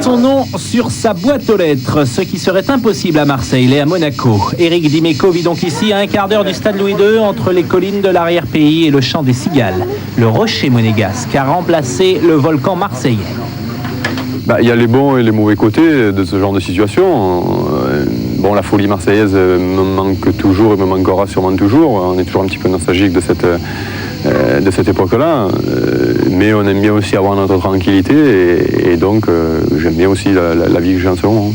son nom sur sa boîte aux lettres, ce qui serait impossible à Marseille et à Monaco. Éric Dimeco vit donc ici à un quart d'heure du stade Louis II, entre les collines de l'arrière-pays et le chant des cigales. Le rocher monégasque a remplacé le volcan marseillais. Il y a les bons et les mauvais côtés de ce genre de situation. Bon, la folie marseillaise me manque toujours et me manquera sûrement toujours. On est toujours un petit peu nostalgique de cette époque-là. Mais on aime bien aussi avoir notre tranquillité et donc j'aime bien aussi la vie que j'ai en ce moment.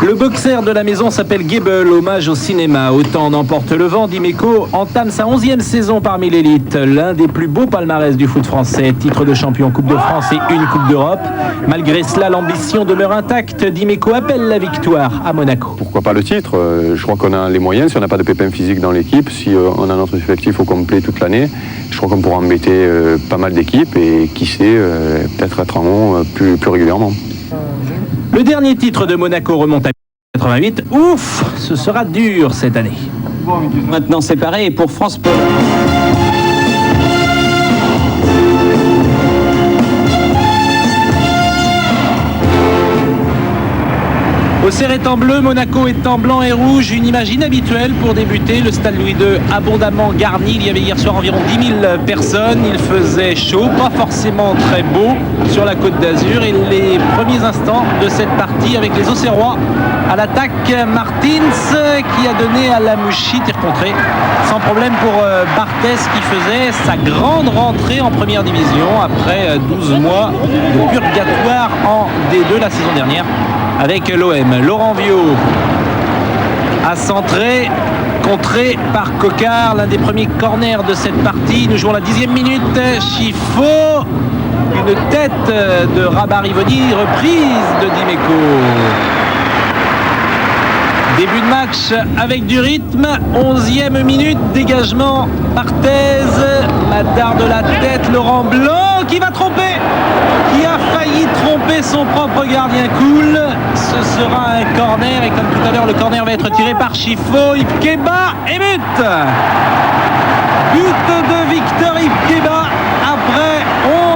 Le boxer de la maison s'appelle Gebel, hommage au cinéma. Autant n'emporte le vent, Dimeco entame sa 11e saison parmi l'élite. L'un des plus beaux palmarès du foot français. Titre de champion, Coupe de France et une Coupe d'Europe. Malgré cela, l'ambition demeure intacte. Dimeco appelle la victoire à Monaco. Pourquoi pas le titre? Je crois qu'on a les moyens. Si on n'a pas de pépins physiques dans l'équipe, si on a notre effectif au complet toute l'année, je crois qu'on pourra embêter pas mal d'équipes et qui sait, peut-être être en haut plus régulièrement. Le dernier titre de Monaco remonte à 1988. Ouf, ce sera dur cette année. Maintenant séparé et pour France Polo. Auxerre est en bleu, Monaco est en blanc et rouge. Une image inhabituelle pour débuter. Le stade Louis II abondamment garni. Il y avait hier soir environ 10 000 personnes. Il faisait chaud, pas forcément très beau sur la Côte d'Azur. Et les premiers instants de cette partie avec les Auxerrois à l'attaque. Martins qui a donné à Lamouchi, tir contré sans problème pour Barthès qui faisait sa grande rentrée en première division après 12 mois de purgatoire en D2 la saison dernière avec l'OM. Laurent Viot a centré, contré par Coquard, l'un des premiers corners de cette partie. Nous jouons la 10e minute. Chifo, une tête de Rabat Rivoni, reprise de Dimeco. Début de match avec du rythme, 11e minute, dégagement Barthez, Madar de la tête, Laurent Blanc qui va tromper, qui a failli tromper son propre gardien cool. Ce sera un corner et comme tout à l'heure le corner va être tiré par Chifo, Ipkeba et but. But de Victor Ipkeba après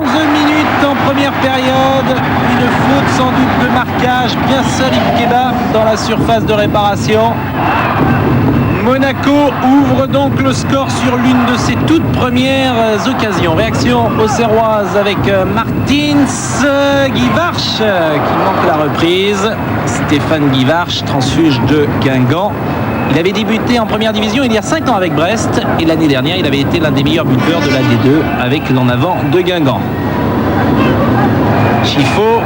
11 minutes en première période. Une faute sans doute de marquage, bien seul Ipkeba dans la surface de réparation. Monaco ouvre donc le score sur l'une de ses toutes premières occasions. Réaction auxerroise avec Martins, Guivarch qui manque la reprise. Stéphane Guivarch, transfuge de Guingamp. Il avait débuté en première division il y a 5 ans avec Brest et l'année dernière il avait été l'un des meilleurs buteurs de la D2 avec l'en avant de Guingamp. Chifo,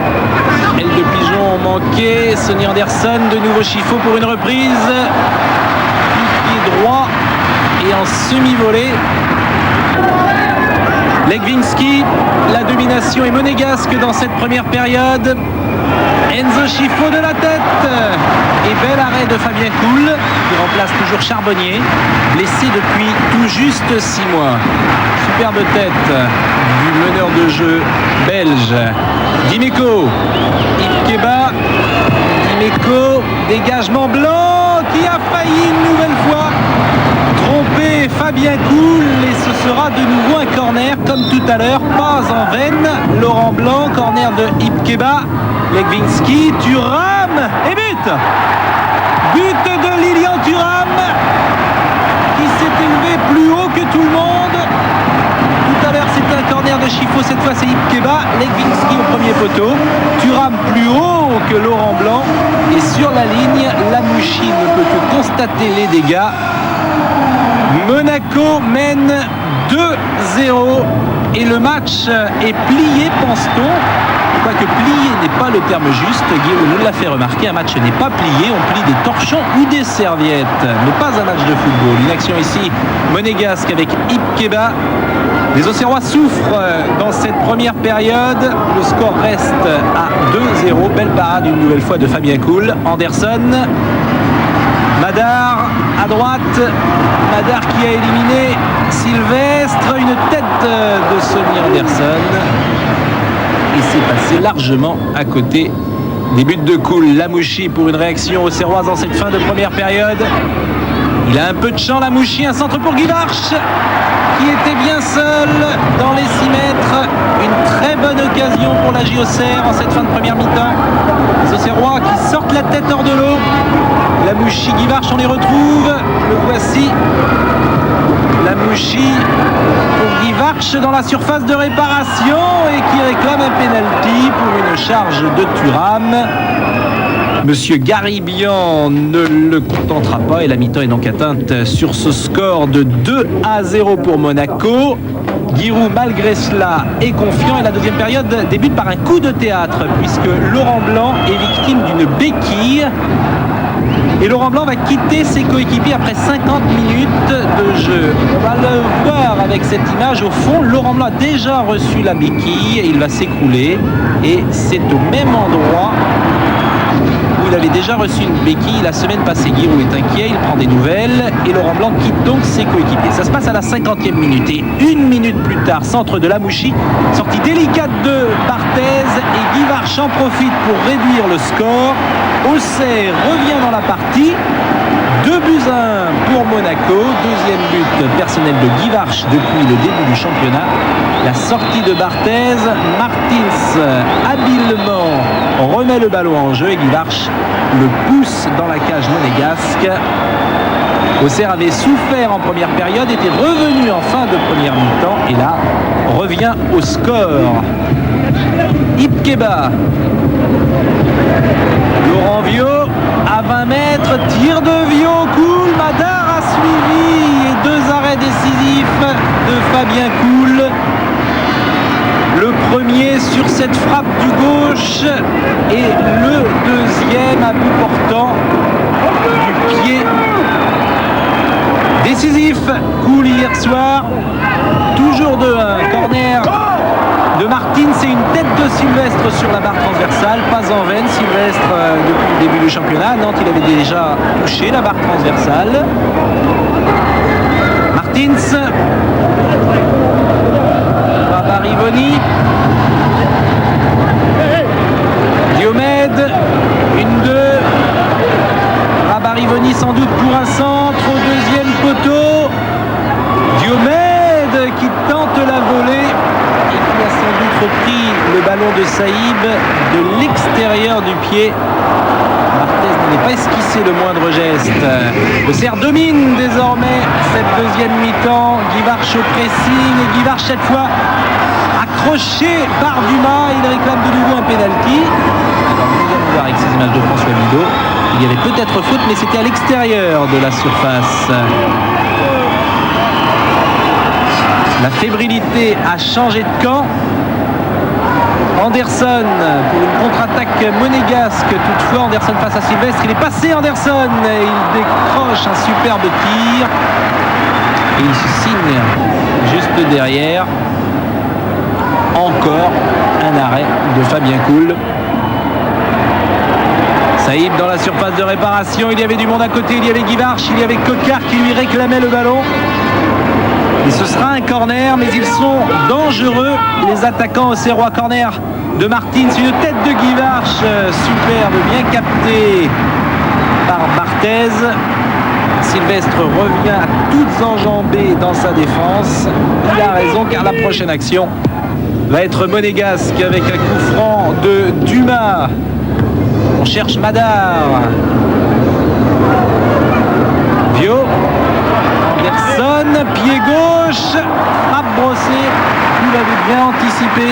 aile de pigeon manquée, Sonny Anderson, de nouveau Chifo pour une reprise. Pied droit et en semi-volée. Legwinski, la domination est monégasque dans cette première période. Enzo Chifo de la tête et bel arrêt de Fabien Coul qui remplace toujours Charbonnier, blessé depuis tout juste 6 mois. Superbe tête du meneur de jeu belge. Dimeco, Ipkeba, Dimeco, dégagement blanc qui a failli une nouvelle fois tromper Fabien Coul et ce sera de nouveau un corner comme tout à l'heure, pas en veine. Laurent Blanc, corner de Ipkeba. Legwinski, Thuram et but. But de Lilian Thuram qui s'est élevé plus haut que tout le monde. Tout à l'heure c'était un corner de Chifo, cette fois c'est Ipkeba. Legwinski au premier poteau, Thuram plus haut que Laurent Blanc et sur la ligne, Lamouchi ne peut que constater les dégâts. Monaco mène 2-0 et le match est plié, pense-t-on. Quoique plié n'est pas le terme juste, Guillaume nous l'a fait remarquer, un match n'est pas plié, on plie des torchons ou des serviettes, mais pas un match de football. Une action ici monégasque avec Ipkeba. Les Auxerrois souffrent dans cette première période, le score reste à 2-0, belle parade une nouvelle fois de Fabien Coul. Anderson, Madar à droite, Madar qui a éliminé Sylvestre, une tête de Sonny Anderson. Et c'est passé largement à côté des buts de Coul. Lamouchi pour une réaction auxerroise dans cette fin de première période. Il a un peu de champ, Lamouchi, un centre pour Guivarch qui était bien seul dans les 6 mètres. Une très bonne occasion pour la JOCR en cette fin de première mi-temps. porte la tête hors de l'eau. Lamouchi, Guivarch, on les retrouve. Le voici. Lamouchi pour Guivarch dans la surface de réparation et qui réclame un penalty pour une charge de Thuram. Monsieur Garibian ne le contentera pas et la mi-temps est donc atteinte sur ce score de 2-0 pour Monaco. Giroud, malgré cela, est confiant et la deuxième période débute par un coup de théâtre puisque Laurent Blanc est victime d'une béquille. Et Laurent Blanc va quitter ses coéquipiers après 50 minutes de jeu. On va le voir avec cette image. Au fond, Laurent Blanc a déjà reçu la béquille et il va s'écrouler. Et c'est au même endroit où il avait déjà reçu une béquille la semaine passée. Giroud est inquiet, il prend des nouvelles et Laurent Blanc quitte donc ses coéquipiers. Ça se passe à la 50e minute et une minute plus tard, centre de Lamouchi, sortie délicate de Barthez et Guivarch en profite pour réduire le score. Auxerre revient dans la partie. 2-1 pour Monaco. Deuxième but personnel de Guivarch depuis le début du championnat. La sortie de Barthez. Martins habilement remet le ballon en jeu et Guivarch le pousse dans la cage monégasque. Auxerre avait souffert en première période, était revenu en fin de première mi-temps et là revient au score. Ipkeba. Laurent Viau à 20 mètres, tir de Viau, Koul, Madar a suivi et 2 arrêts décisifs de Fabien Koul. Le premier sur cette frappe du gauche et le deuxième à bout portant du pied. Décisif, Koul hier soir, toujours 2-1, corner de Martins, c'est une tête de Sylvestre sur la barre transversale, pas en vaine. Sylvestre depuis le début du championnat, à Nantes il avait déjà touché la barre transversale. Martins, Rabarivoni, Diomède, 1-2, Rabarivoni sans doute pour un centre au deuxième poteau. Diomède qui tente la volée. Il a sans doute repris le ballon de Saïb de l'extérieur du pied. Barthez n'est pas esquissé le moindre geste. Auxerre domine désormais cette deuxième mi-temps. Guivarch au pressing et Guivarch cette fois accroché par Dumas. Il réclame de nouveau un penalty. Alors nous allons voir avec ces images de François Bido. Il y avait peut-être faute mais c'était à l'extérieur de la surface. La fébrilité a changé de camp. Anderson pour une contre-attaque monégasque. Toutefois, Anderson face à Sylvestre. Il est passé, Anderson. Et il décroche un superbe tir. Et il se signe juste derrière. Encore un arrêt de Fabien Koul. Saïb dans la surface de réparation. Il y avait du monde à côté. Il y avait Guivarch. Il y avait Coquart qui lui réclamait le ballon. Et ce sera un corner, mais ils sont dangereux, les attaquants auxerrois. Corner de Martins, une tête de Guivarch, superbe, bien capté par Barthez. Sylvestre revient à toutes enjambées dans sa défense. Il a raison car la prochaine action va être monégasque avec un coup franc de Dumas. On cherche Madar. Viau. Anderson, pied gauche, frappe brossée, vous l'avez bien anticipé.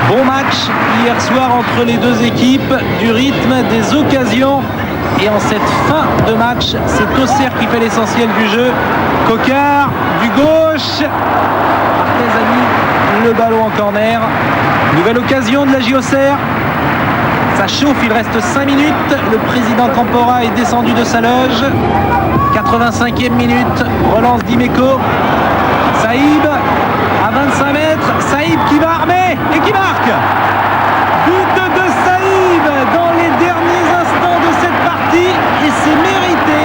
Bon match hier soir entre les deux équipes, du rythme, des occasions. Et en cette fin de match, c'est Auxerre qui fait l'essentiel du jeu. Coquart, du gauche. Barthez a mis le ballon en corner. Nouvelle occasion de la Auxerre. Ça chauffe, il reste 5 minutes. Le président Campora est descendu de sa loge. 85e minute, relance d'Imeco. Saïb à 25 mètres. Saïb qui va armer et qui marque. But de Saïb dans les derniers instants de cette partie. Et c'est mérité.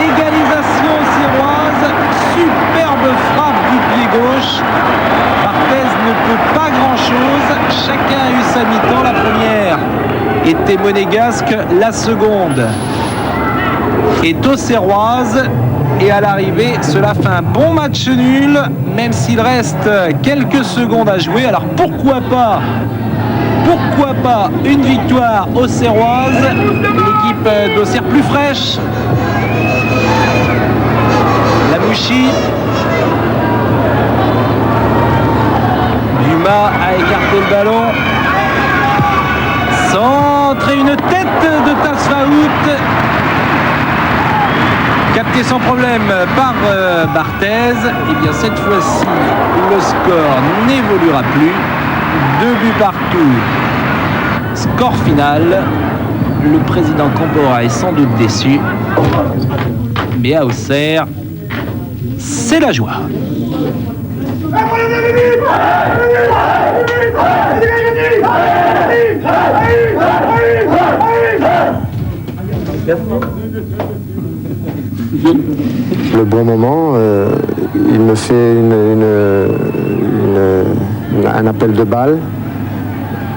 Égalisation auxerroise. Superbe frappe du pied gauche. Barthez ne peut pas grand-chose. Chacun a eu sa mi-temps. La première était monégasque. La seconde est auxerroise. Et à l'arrivée, cela fait un bon match nul, même s'il reste quelques secondes à jouer. Alors pourquoi pas pourquoi pas une victoire auxerroise. L'équipe d'Auxerre plus fraîche. Lamouchi. Dumas a écarté le ballon. Centre et une tête de Tasfaout. Capté sans problème par Barthez. Et bien cette fois-ci, le score n'évoluera plus. 2 buts partout. Score final. Le président Campora est sans doute déçu. Mais à Auxerre, c'est la joie. Le bon moment, il me fait un appel de balle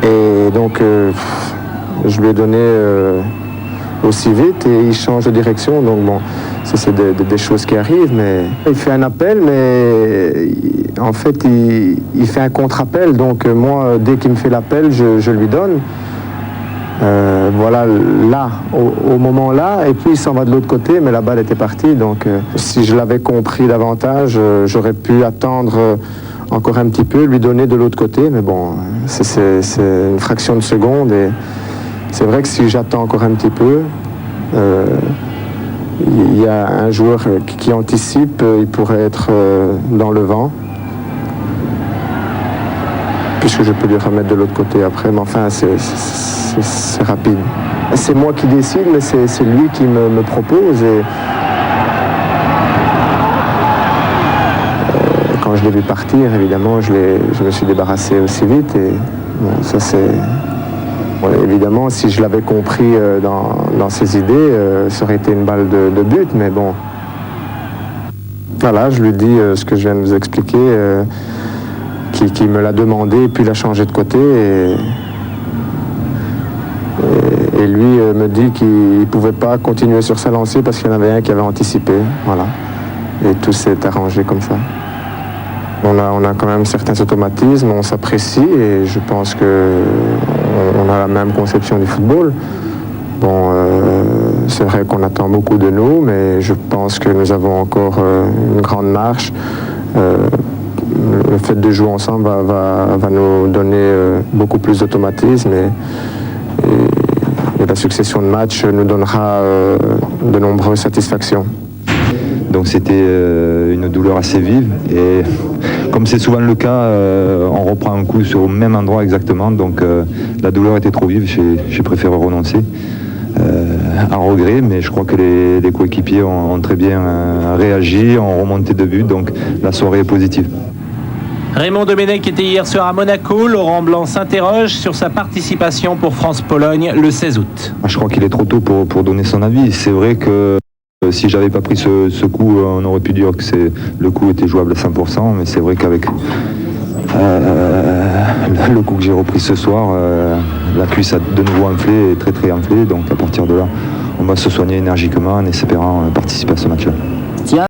et donc je lui ai donné aussi vite et il change de direction. Donc bon, ça c'est des choses qui arrivent, mais il fait un appel, mais en fait il fait un contre-appel. Donc moi, dès qu'il me fait l'appel, je lui donne. Voilà, là, au moment là, et puis il s'en va de l'autre côté, mais la balle était partie. Donc si je l'avais compris davantage, j'aurais pu attendre encore un petit peu, lui donner de l'autre côté, mais bon, c'est une fraction de seconde et c'est vrai que si j'attends encore un petit peu, il y a un joueur qui anticipe, il pourrait être dans le vent, puisque je peux lui remettre de l'autre côté après, mais enfin c'est rapide. C'est moi qui décide, mais c'est lui qui me propose et quand je l'ai vu partir, évidemment, je me suis débarrassé aussi vite et bon, ça c'est... Bon, évidemment, si je l'avais compris dans ses idées, ça aurait été une balle de but, mais bon. Voilà, je lui dis ce que je viens de vous expliquer, qui me l'a demandé, puis il a changé de côté et lui me dit qu'il ne pouvait pas continuer sur sa lancée parce qu'il y en avait un qui avait anticipé, voilà. Et tout s'est arrangé comme ça. On a quand même certains automatismes, on s'apprécie et je pense qu'on a la même conception du football. Bon, c'est vrai qu'on attend beaucoup de nous, mais je pense que nous avons encore une grande marche. Le fait de jouer ensemble va nous donner beaucoup plus d'automatisme et la succession de matchs nous donnera de nombreuses satisfactions. Donc c'était une douleur assez vive et comme c'est souvent le cas, on reprend un coup sur le même endroit exactement, donc la douleur était trop vive, j'ai préféré renoncer. À regret, mais je crois que les coéquipiers ont très bien réagi, ont remonté de but, donc la soirée est positive. Raymond Domenech était hier soir à Monaco. Laurent Blanc s'interroge sur sa participation pour France-Pologne le 16 août. Je crois qu'il est trop tôt pour donner son avis. C'est vrai que si j'avais pas pris ce coup, on aurait pu dire que le coup était jouable à 100%, mais c'est vrai qu'avec le coup que j'ai repris ce soir, la cuisse a de nouveau enflé, très très enflé, donc à partir de là, on va se soigner énergiquement en espérant participer à ce match-là.